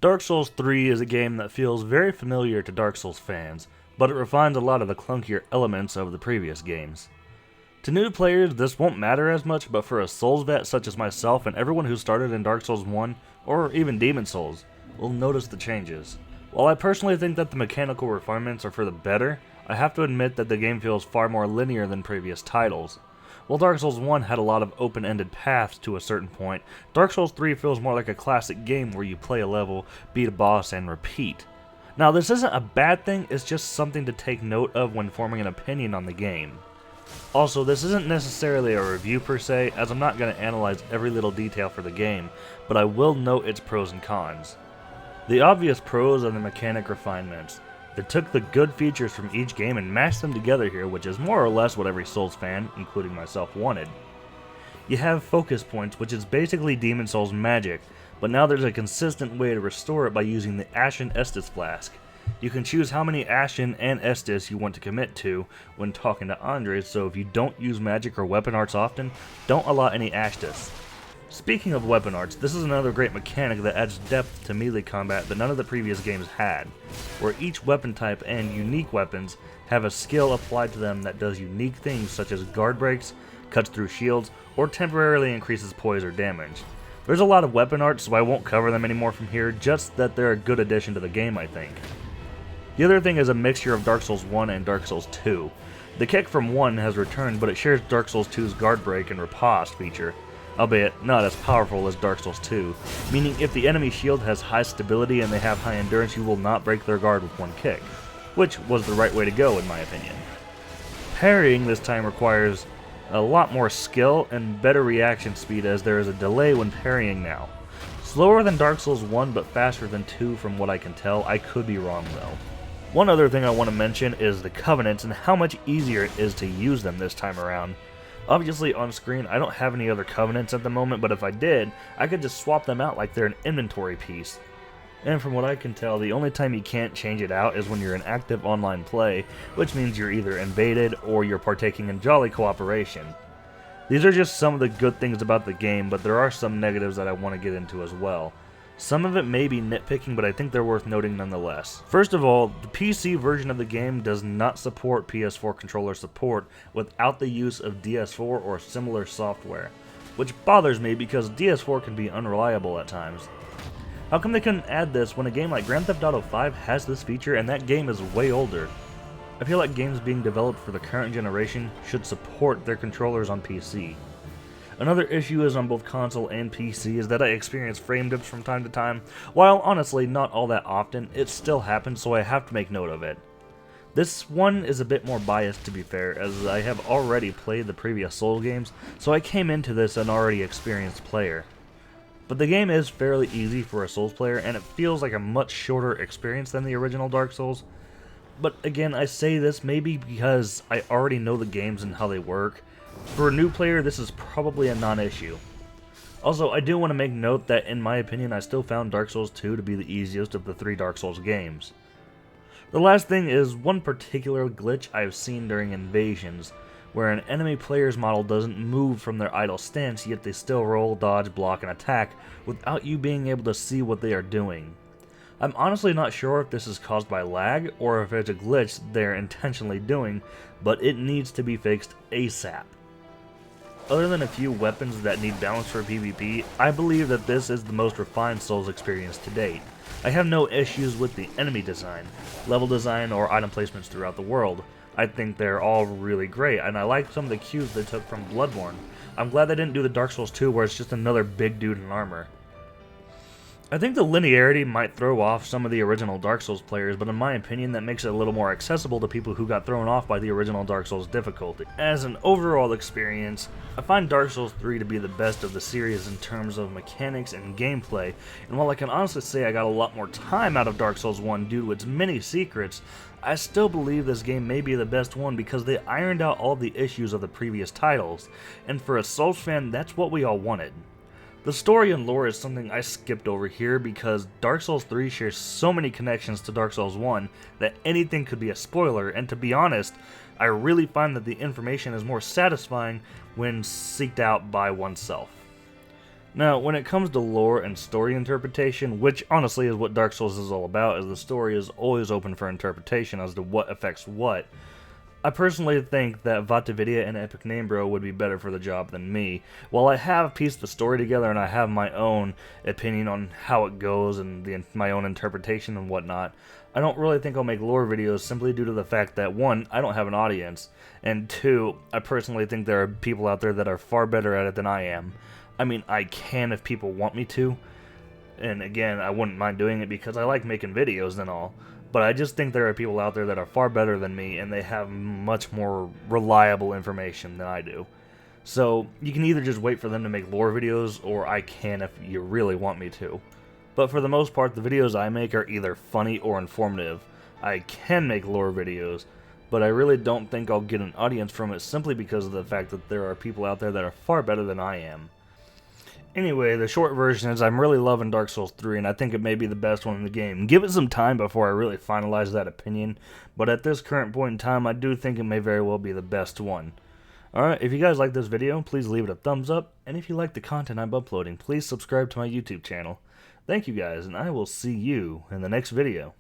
Dark Souls 3 is a game that feels very familiar to Dark Souls fans, but it refines a lot of the clunkier elements of the previous games. To new players, this won't matter as much, but for a Souls vet such as myself and everyone who started in Dark Souls 1, or even Demon Souls, will notice the changes. While I personally think that the mechanical refinements are for the better, I have to admit that the game feels far more linear than previous titles. While Dark Souls 1 had a lot of open-ended paths to a certain point, Dark Souls 3 feels more like a classic game where you play a level, beat a boss, and repeat. Now, this isn't a bad thing, it's just something to take note of when forming an opinion on the game. Also, this isn't necessarily a review per se, as I'm not going to analyze every little detail for the game, but I will note its pros and cons. The obvious pros are the mechanic refinements. They took the good features from each game and mashed them together here, which is more or less what every Souls fan, including myself, wanted. You have focus points, which is basically Demon Souls magic, but now there's a consistent way to restore it by using the Ashen Estus Flask. You can choose how many Ashen and Estus you want to commit to when talking to Andre, so if you don't use magic or weapon arts often, don't allow any Astus. Speaking of weapon arts, this is another great mechanic that adds depth to melee combat that none of the previous games had, where each weapon type and unique weapons have a skill applied to them that does unique things such as guard breaks, cuts through shields, or temporarily increases poise or damage. There's a lot of weapon arts, so I won't cover them anymore from here, just that they're a good addition to the game, I think. The other thing is a mixture of Dark Souls 1 and Dark Souls 2. The kick from 1 has returned, but it shares Dark Souls 2's guard break and riposte feature, albeit not as powerful as Dark Souls 2, meaning if the enemy shield has high stability and they have high endurance, you will not break their guard with one kick, which was the right way to go in my opinion. Parrying this time requires a lot more skill and better reaction speed, as there is a delay when parrying now. Slower than Dark Souls 1 but faster than 2 from what I can tell. I could be wrong though. One other thing I want to mention is the covenants and how much easier it is to use them this time around. Obviously on screen I don't have any other covenants at the moment, but if I did, I could just swap them out like they're an inventory piece. And from what I can tell, the only time you can't change it out is when you're in active online play, which means you're either invaded or you're partaking in jolly cooperation. These are just some of the good things about the game, but there are some negatives that I want to get into as well. Some of it may be nitpicking, but I think they're worth noting nonetheless. First of all, the PC version of the game does not support PS4 controller support without the use of DS4 or similar software, which bothers me because DS4 can be unreliable at times. How come they couldn't add this when a game like Grand Theft Auto 5 has this feature and that game is way older? I feel like games being developed for the current generation should support their controllers on PC. Another issue is on both console and PC is that I experience frame dips from time to time. While honestly not all that often, it still happens, so I have to make note of it. This one is a bit more biased, to be fair, as I have already played the previous Souls games, so I came into this an already experienced player. But the game is fairly easy for a Souls player, and it feels like a much shorter experience than the original Dark Souls. But again, I say this maybe because I already know the games and how they work. For a new player, this is probably a non-issue. Also, I do want to make note that in my opinion, I still found Dark Souls 2 to be the easiest of the 3 Dark Souls games. The last thing is one particular glitch I've seen during invasions, where an enemy player's model doesn't move from their idle stance, yet they still roll, dodge, block, and attack without you being able to see what they are doing. I'm honestly not sure if this is caused by lag or if it's a glitch they're intentionally doing, but it needs to be fixed ASAP. Other than a few weapons that need balance for PvP, I believe that this is the most refined Souls experience to date. I have no issues with the enemy design, level design, or item placements throughout the world. I think they're all really great, and I like some of the cues they took from Bloodborne. I'm glad they didn't do the Dark Souls 2 where it's just another big dude in armor. I think the linearity might throw off some of the original Dark Souls players, but in my opinion that makes it a little more accessible to people who got thrown off by the original Dark Souls difficulty. As an overall experience, I find Dark Souls 3 to be the best of the series in terms of mechanics and gameplay, and while I can honestly say I got a lot more time out of Dark Souls 1 due to its many secrets, I still believe this game may be the best one because they ironed out all the issues of the previous titles, and for a Souls fan, that's what we all wanted. The story and lore is something I skipped over here because Dark Souls 3 shares so many connections to Dark Souls 1 that anything could be a spoiler, and to be honest, I really find that the information is more satisfying when seeked out by oneself. Now, when it comes to lore and story interpretation, which honestly is what Dark Souls is all about, is the story is always open for interpretation as to what affects what. I personally think that Vatavidia and Epic Namebro would be better for the job than me. While I have pieced the story together and I have my own opinion on how it goes and my own interpretation and whatnot, I don't really think I'll make lore videos simply due to the fact that, one, I don't have an audience, and two, I personally think there are people out there that are far better at it than I am. I mean, I can if people want me to, and again, I wouldn't mind doing it because I like making videos and all. But I just think there are people out there that are far better than me, and they have much more reliable information than I do. So, you can either just wait for them to make lore videos, or I can if you really want me to. But for the most part, the videos I make are either funny or informative. I can make lore videos, but I really don't think I'll get an audience from it simply because of the fact that there are people out there that are far better than I am. Anyway, the short version is I'm really loving Dark Souls 3, and I think it may be the best one in the game. Give it some time before I really finalize that opinion, but at this current point in time, I do think it may very well be the best one. Alright, if you guys like this video, please leave it a thumbs up, and if you like the content I'm uploading, please subscribe to my YouTube channel. Thank you guys, and I will see you in the next video.